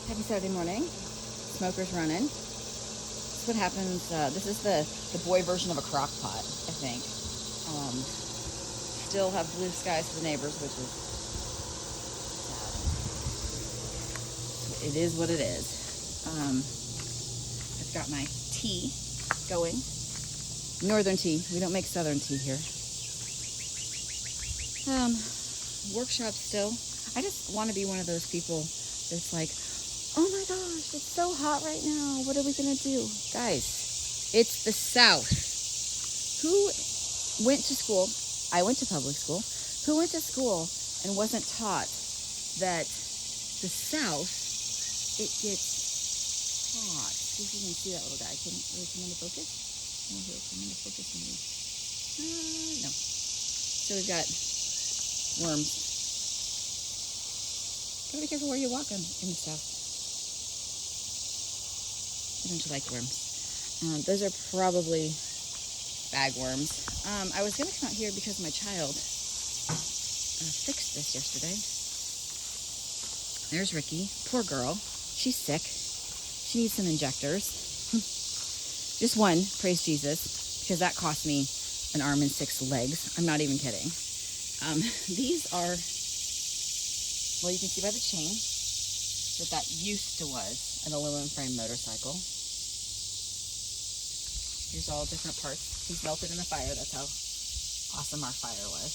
Happy Saturday morning. Smoker's running. This is what happens. This is the boy version of a crock pot, I think. Still have blue skies for the neighbors, which is sad. It is what it is. I've got my tea going. Northern tea. We don't make southern tea here. Workshop still. I just want to be one of those people that's like, oh my gosh, it's so hot right now. What are we going to do? Guys, it's the South. Who went to school? I went to public school. Who went to school and wasn't taught that the South, it gets hot? See if you can see that little guy. Can it come into focus? No, he'll come into focus. No. So we've got worms. Gotta be careful where you're walking in the South. Don't you like worms? Those are probably bagworms. I was going to come out here because my child fixed this yesterday. There's Ricky. Poor girl. She's sick. She needs some injectors. Just one, praise Jesus, because that cost me an arm and 6 legs. I'm not even kidding. These are, well, you can see by the chain that used to was an aluminum frame motorcycle. Here's all different parts. He's melted in the fire. That's how awesome our fire was.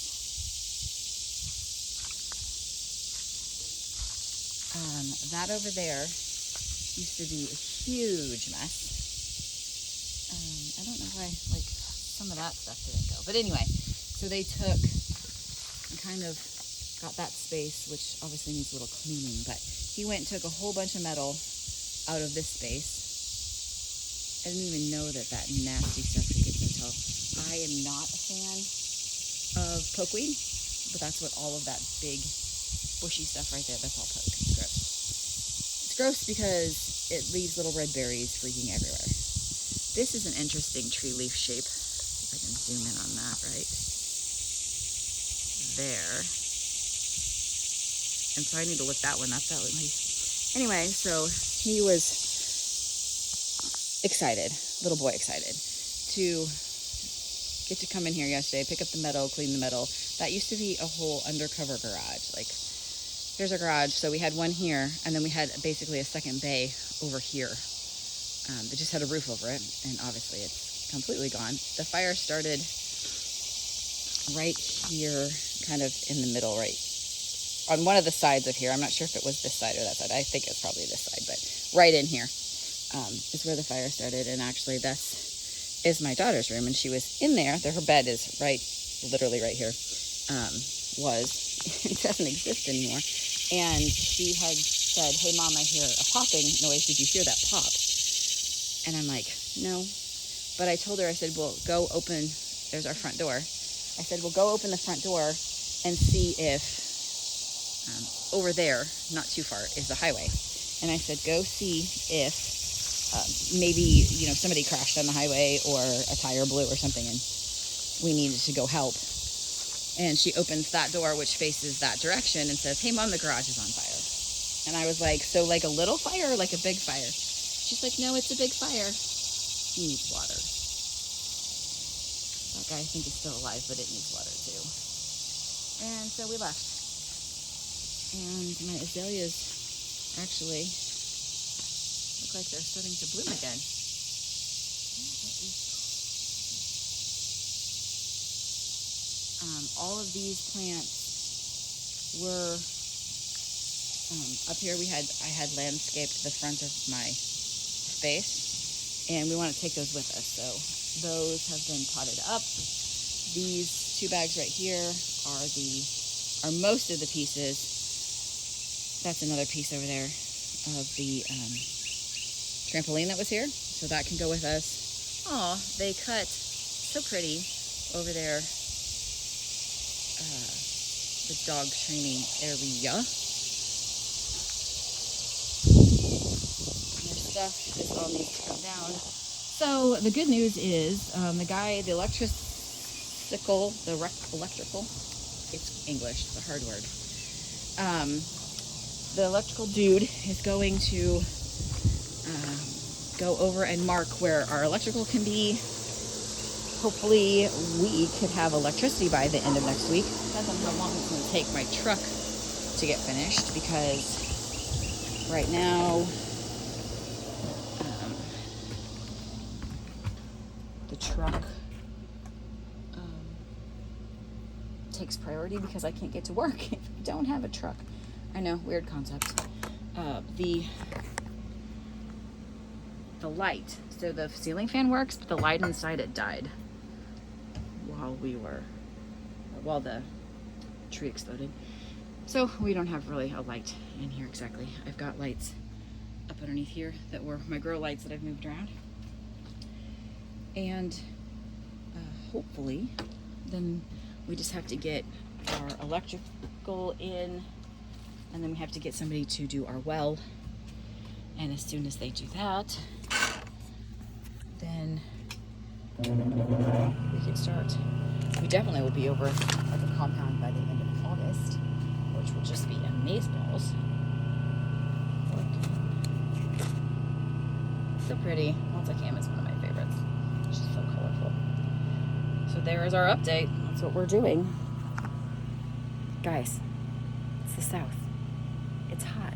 That over there used to be a huge mess. I don't know why, like, some of that stuff didn't go. But anyway, so they took and kind of got that space, which obviously needs a little cleaning, but he went and took a whole bunch of metal out of this space. I didn't even know that nasty stuff could get until I am not a fan of pokeweed, but that's what all of that big bushy stuff right there, that's all poke. It's gross. It's gross because it leaves little red berries freaking everywhere. This is an interesting tree leaf shape. If I can zoom in on that right there. And so I need to look that one up. That one. Anyway, so he was excited, little boy excited, to get to come in here yesterday, pick up the metal, clean the metal. That used to be a whole undercover garage. Like, here's our garage. So we had one here, and then we had basically a second bay over here. It just had a roof over it, and obviously it's completely gone. The fire started right here, kind of in the middle, right on one of the sides of here. I'm not sure if it was this side or that side. I think it's probably this side, but right in here is where the fire started. And actually, this is my daughter's room, and she was in there. Her bed is literally right here. It doesn't exist anymore. And she had said, "Hey, Mom, I hear a popping noise. Did you hear that pop?" And I'm like, "No." But I told her, I said, "Well, go open." There's our front door. I said, "Well, go open the front door and see if over there, not too far, is the highway." And I said, "Go see if maybe, somebody crashed on the highway or a tire blew or something and we needed to go help." And she opens that door, which faces that direction, and says, "Hey, Mom, the garage is on fire." And I was like, "So like a little fire or like a big fire?" She's like, "No, it's a big fire. He needs water." That guy, I think, is still alive, but it needs water too. And so we left. And my azaleas actually look like they're starting to bloom again. All of these plants were up here. I had landscaped the front of my space, and we want to take those with us. So those have been potted up. These 2 bags right here are most of the pieces. That's another piece over there of the trampoline that was here. So that can go with us. Aw, they cut so pretty over there. The dog training area. Their stuff, this all needs to come down. So the good news is the electrical, it's English, it's a hard word. the electrical dude is going to go over and mark where our electrical can be. Hopefully we could have electricity by the end of next week. Depends on how long it's going to take my truck to get finished, because right now the truck takes priority because I can't get to work if I don't have a truck. I know, weird concept. The light, so the ceiling fan works, but the light inside it died while the tree exploded. So we don't have really a light in here exactly. I've got lights up underneath here that were my grow lights that I've moved around. And hopefully then we just have to get our electrical in, and then we have to get somebody to do our well. And as soon as they do that, then we can start. We definitely will be over at the compound by the end of August, which will just be amazeballs. So pretty. Once Cam is one of my favorites. It's just so colorful. So there is our update. That's what we're doing. Guys, it's the South. It's hot.